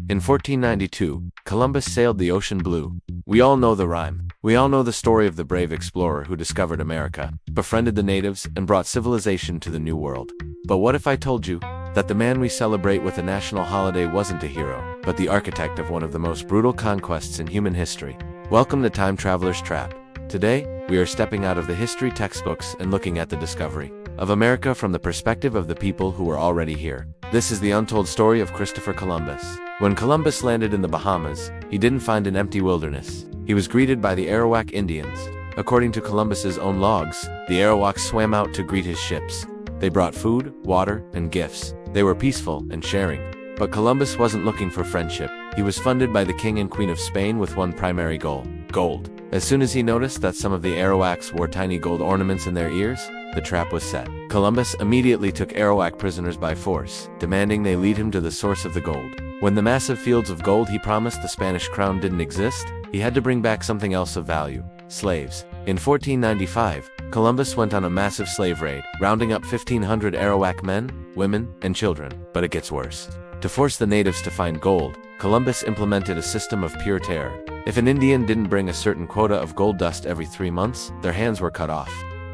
In 1492, Columbus sailed the ocean blue. We all know the rhyme. We all know the story of the brave explorer who discovered America, befriended the natives, and brought civilization to the New World. But what if I told you that the man we celebrate with a national holiday wasn't a hero, but the architect of one of the most brutal conquests in human history? Welcome to Time Traveler's Trap. Today, we are stepping out of the history textbooks and looking at the discovery of America from the perspective of the people who were already here. This is the untold story of Christopher Columbus. When Columbus landed in the Bahamas, he didn't find an empty wilderness. He was greeted by the Arawak Indians. According to Columbus's own logs, the Arawaks swam out to greet his ships. They brought food, water, and gifts. They were peaceful and sharing. But Columbus wasn't looking for friendship. He was funded by the King and Queen of Spain with one primary goal: gold. As soon as he noticed that some of the Arawaks wore tiny gold ornaments in their ears, the trap was set. Columbus immediately took Arawak prisoners by force, demanding they lead him to the source of the gold. When the massive fields of gold he promised the Spanish crown didn't exist, he had to bring back something else of value: slaves. In 1495, Columbus went on a massive slave raid, rounding up 1,500 Arawak men, women, and children. But it gets worse. To force the natives to find gold, Columbus implemented a system of pure terror. If an Indian didn't bring a certain quota of gold dust every 3 months, their hands were cut off.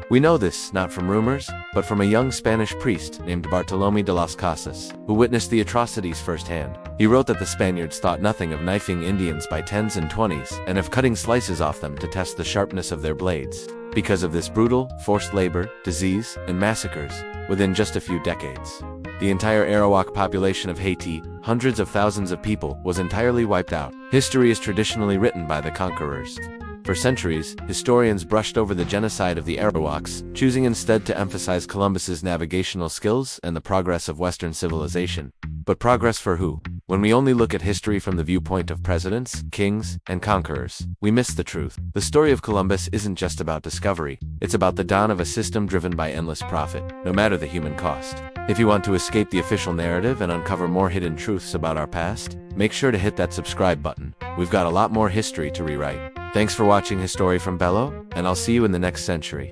We know this not from rumors, but from a young Spanish priest named Bartolomé de las Casas, who witnessed the atrocities firsthand. He wrote that the Spaniards thought nothing of knifing Indians by 10s and 20s, and of cutting slices off them to test the sharpness of their blades. Because of this brutal, forced labor, disease, and massacres, within just a few decades, the entire Arawak population of Haiti, hundreds of thousands of people, was entirely wiped out. History is traditionally written by the conquerors. For centuries, historians brushed over the genocide of the Arawaks, choosing instead to emphasize Columbus's navigational skills and the progress of Western civilization. But progress for who? When we only look at history from the viewpoint of presidents, kings, and conquerors, we miss the truth. The story of Columbus isn't just about discovery, it's about the dawn of a system driven by endless profit, no matter the human cost. If you want to escape the official narrative and uncover more hidden truths about our past, make sure to hit that subscribe button. We've got a lot more history to rewrite. Thanks for watching History from Bello, and I'll see you in the next century.